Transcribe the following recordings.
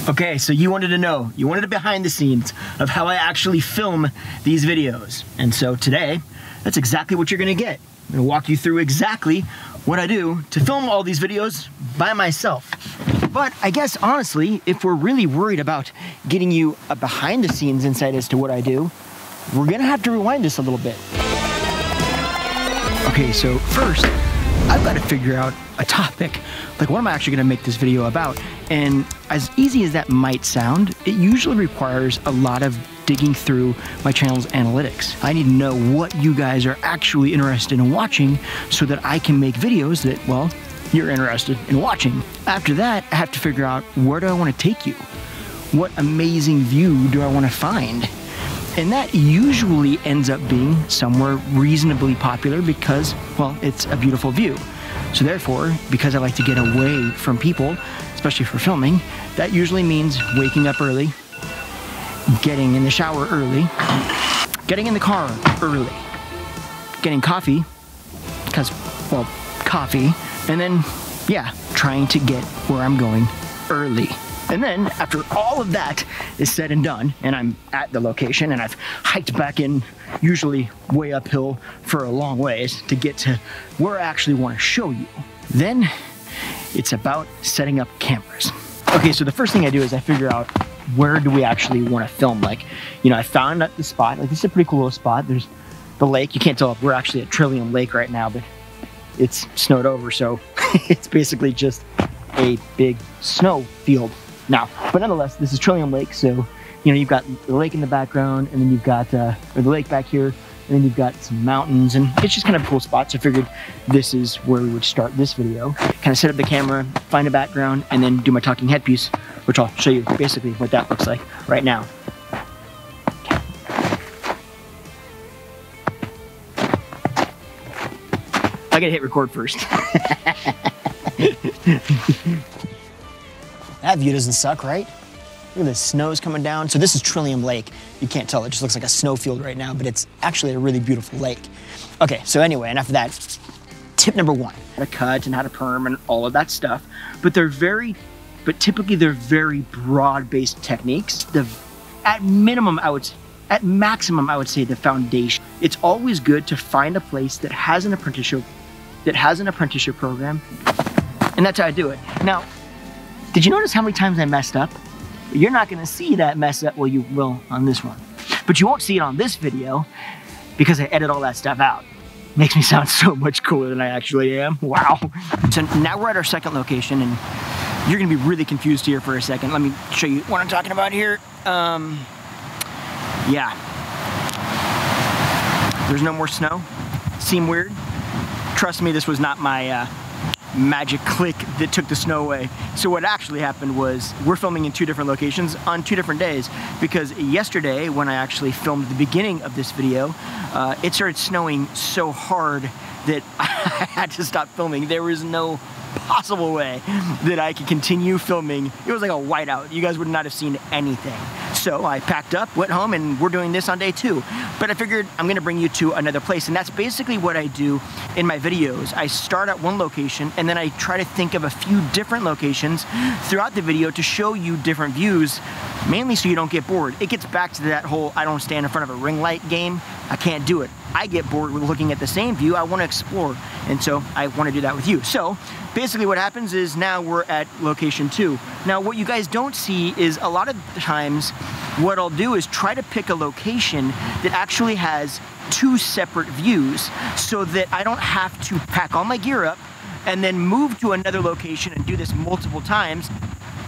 Okay, so you wanted a behind the scenes of how I actually film these videos. And so today, that's exactly what you're gonna get. I'm gonna walk you through exactly what I do to film all these videos by myself. But I guess honestly, if we're really worried about getting you a behind the scenes insight as to what I do, we're gonna have to rewind this a little bit. Okay, so first, I've got to figure out a topic. Like, what am I actually going to make this video about? And as easy as that might sound, it usually requires a lot of digging through my channel's analytics. I need to know what you guys are actually interested in watching so that I can make videos that, well, you're interested in watching. After that, I have to figure out, where do I want to take you? What amazing view do I want to find? And that usually ends up being somewhere reasonably popular because, well, it's a beautiful view. So therefore, because I like to get away from people, especially for filming, that usually means waking up early, getting in the shower early, getting in the car early, getting coffee, because, well, coffee, and then, yeah, trying to get where I'm going early. And then, after all of that is said and done, and I'm at the location, and I've hiked back in, usually way uphill for a long ways, to get to where I actually want to show you, then it's about setting up cameras. Okay, so the first thing I do is I figure out, where do we actually want to film? Like, you know, I found the spot. Like, this is a pretty cool little spot. There's the lake. You can't tell if we're actually at Trillium Lake right now, but it's snowed over, so it's basically just a big snow field now. But nonetheless, this is Trillium Lake, so, you know, you've got the lake in the background, and then you've got or the lake back here, and then you've got some mountains, and it's just kind of a cool spot. So I figured this is where we would start this video. Kind of set up the camera, find a background, and then do my talking headpiece, which I'll show you basically what that looks like right now. I gotta hit record first. That view doesn't suck, right? Look at the snow's coming down. So this is Trillium Lake. You can't tell, it just looks like a snowfield right now, but it's actually a really beautiful lake. Okay, so anyway, and after that, tip number one, how to cut and how to perm and all of that stuff. But typically they're very broad-based techniques. At maximum, I would say the foundation. It's always good to find a place that has an apprenticeship program, and that's how I do it. Now, did you notice how many times I messed up? You're not gonna see that mess up, well, you will on this one, but you won't see it on this video because I edit all that stuff out. Makes me sound so much cooler than I actually am. Wow. So now we're at our second location, and you're gonna be really confused here for a second. Let me show you what I'm talking about here. Yeah. There's no more snow. Seem weird? Trust me, this was not my magic click that took the snow away. So what actually happened was, we're filming in two different locations on two different days, because yesterday when I actually filmed the beginning of this video, it started snowing so hard that I had to stop filming. There was no possible way that I could continue filming. It was like a whiteout. You guys would not have seen anything. So I packed up, went home, and we're doing this on day two. But I figured I'm gonna bring you to another place, and that's basically what I do in my videos. I start at one location, and then I try to think of a few different locations throughout the video to show you different views, mainly so you don't get bored. It gets back to that whole I don't stand in front of a ring light game. I can't do it. I get bored with looking at the same view. I want to explore, and so I want to do that with you. So basically what happens is, now we're at location two. Now what you guys don't see is, a lot of times what I'll do is try to pick a location that actually has two separate views, so that I don't have to pack all my gear up and then move to another location and do this multiple times,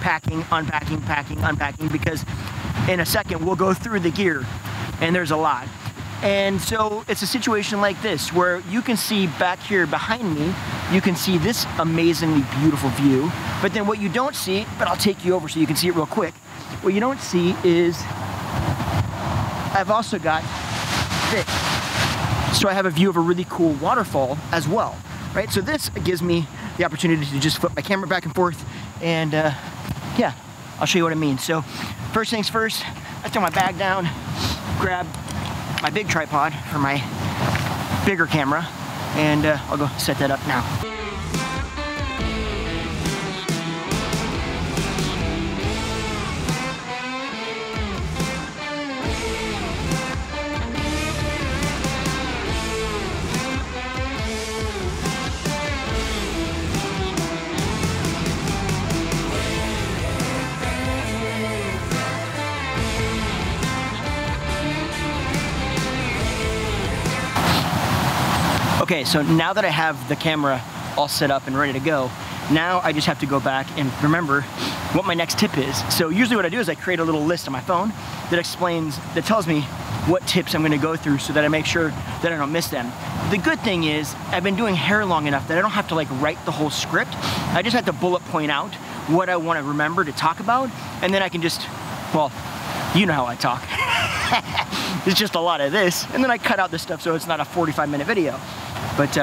packing, unpacking, packing, unpacking, because in a second we'll go through the gear and there's a lot. And so it's a situation like this, where you can see back here behind me, you can see this amazingly beautiful view, but then what you don't see, but I'll take you over so you can see it real quick, what you don't see is I've also got this. So I have a view of a really cool waterfall as well, right? So this gives me the opportunity to just flip my camera back and forth, and yeah, I'll show you what I mean. So first things first, I throw my bag down, grab my big tripod for my bigger camera, and I'll go set that up now. Okay, so now that I have the camera all set up and ready to go, now I just have to go back and remember what my next tip is. So usually what I do is I create a little list on my phone that tells me what tips I'm gonna go through so that I make sure that I don't miss them. The good thing is I've been doing hair long enough that I don't have to like write the whole script. I just have to bullet point out what I wanna remember to talk about, and then I can just, well, you know how I talk. It's just a lot of this, and then I cut out this stuff so it's not a 45-minute video. But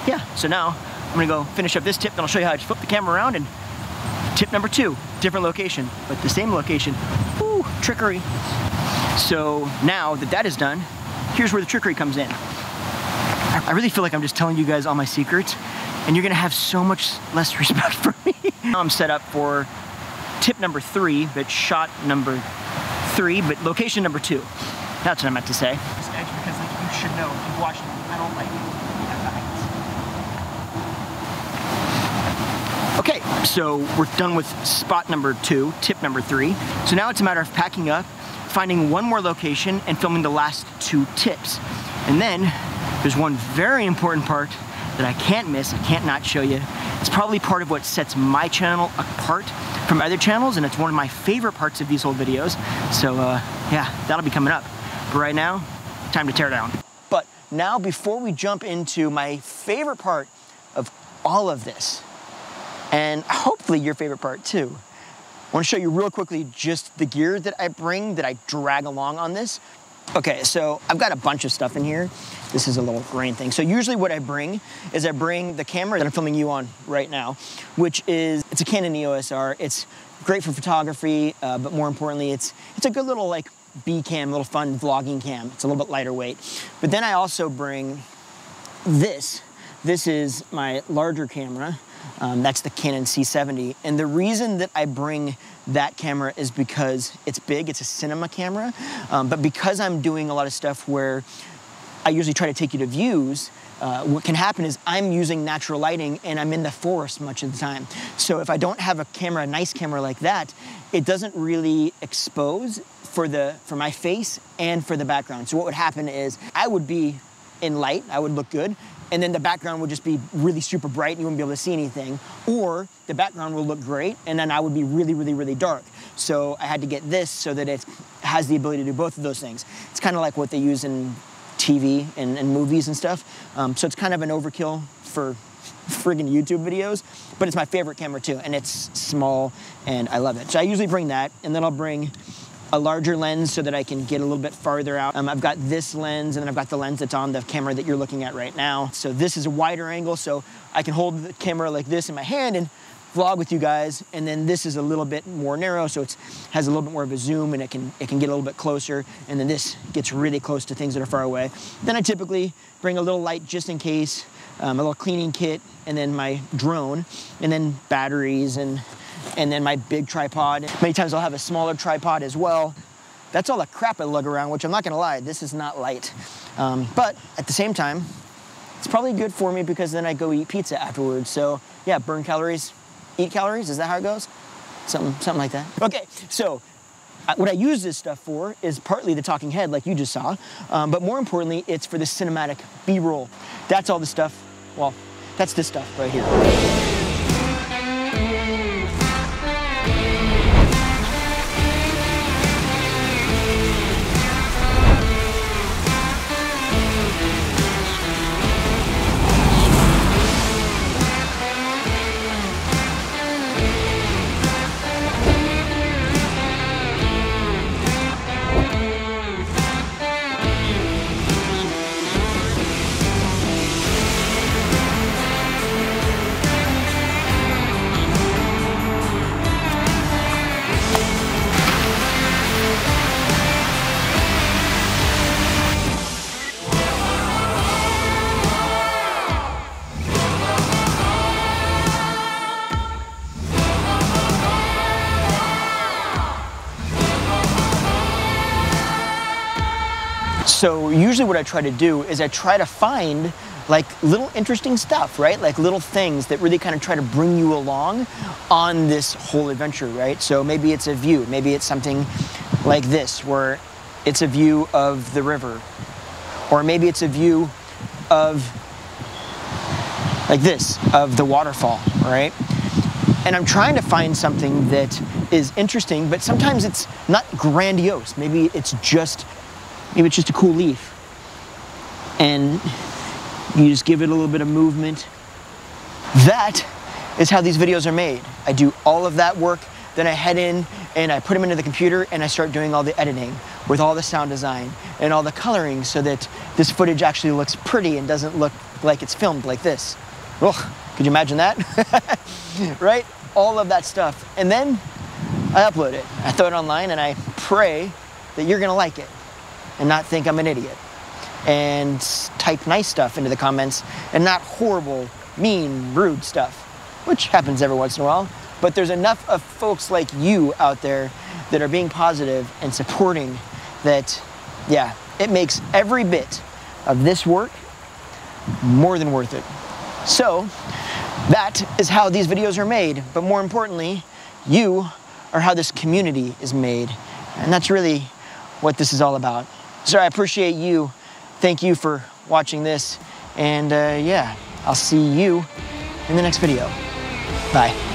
yeah, so now I'm gonna go finish up this tip, then I'll show you how to flip the camera around, and tip number 2, different location, but the same location. Ooh, trickery. So now that that is done, here's where the trickery comes in. I really feel like I'm just telling you guys all my secrets, and you're gonna have so much less respect for me. Now I'm set up for tip number 3, but shot number 3, but location number 2. That's what I meant to say. This edge, because like you should know, if you've watched me, I don't like it. Okay, so we're done with spot number 2, tip number 3. So now it's a matter of packing up, finding one more location, and filming the last 2 tips. And then there's one very important part that I can't miss, I can't not show you. It's probably part of what sets my channel apart from other channels, and it's one of my favorite parts of these whole videos. So yeah, that'll be coming up. But right now, time to tear down. But now, before we jump into my favorite part of all of this, and hopefully your favorite part too, I want to show you real quickly just the gear that I bring, that I drag along on this. Okay, so I've got a bunch of stuff in here. This is a little grain thing. So usually what I bring is I bring the camera that I'm filming you on right now, which is, it's a Canon EOS R. It's great for photography, but more importantly, it's a good little like B cam, little fun vlogging cam. It's a little bit lighter weight. But then I also bring this. This is my larger camera. That's the Canon C70. And the reason that I bring that camera is because it's big, it's a cinema camera. But because I'm doing a lot of stuff where I usually try to take you to views, what can happen is I'm using natural lighting and I'm in the forest much of the time. So if I don't have a camera, a nice camera like that, it doesn't really expose for my face and for the background. So what would happen is I would be in light, I would look good, and then the background would just be really super bright and you wouldn't be able to see anything. Or the background will look great and then I would be really, really, really dark. So I had to get this so that it has the ability to do both of those things. It's kind of like what they use in TV and movies and stuff. So it's kind of an overkill for friggin' YouTube videos, but it's my favorite camera too, and it's small and I love it. So I usually bring that, and then I'll bring a larger lens so that I can get a little bit farther out. I've got this lens, and then I've got the lens that's on the camera that you're looking at right now. So this is a wider angle, so I can hold the camera like this in my hand and vlog with you guys. And then this is a little bit more narrow, so it has a little bit more of a zoom, and it can get a little bit closer. And then this gets really close to things that are far away. Then I typically bring a little light just in case, a little cleaning kit, and then my drone, and then batteries, and then my big tripod. Many times I'll have a smaller tripod as well. That's all the crap I lug around, which I'm not gonna lie, this is not light. But at the same time, it's probably good for me because then I go eat pizza afterwards. So yeah, burn calories, eat calories, is that how it goes? Something like that. Okay, so what I use this stuff for is partly the talking head like you just saw, but more importantly, it's for the cinematic B-roll. That's all the stuff, well, that's this stuff right here. So usually what I try to do is I try to find like little interesting stuff, right? Like little things that really kind of try to bring you along on this whole adventure, right? So maybe it's a view, maybe it's something like this, where it's a view of the river, or maybe it's a view of like this of the waterfall, right? And I'm trying to find something that is interesting, but sometimes it's not grandiose. Maybe it's just a cool leaf. And you just give it a little bit of movement. That is how these videos are made. I do all of that work, then I head in and I put them into the computer and I start doing all the editing with all the sound design and all the coloring so that this footage actually looks pretty and doesn't look like it's filmed like this. Ugh, could you imagine that? Right? All of that stuff. And then I upload it. I throw it online and I pray that you're gonna like it and not think I'm an idiot. And type nice stuff into the comments and not horrible, mean, rude stuff, which happens every once in a while. But there's enough of folks like you out there that are being positive and supporting that, yeah, it makes every bit of this work more than worth it. So that is how these videos are made. But more importantly, you are how this community is made. And that's really what this is all about. So I appreciate you. Thank you for watching this. And yeah, I'll see you in the next video. Bye.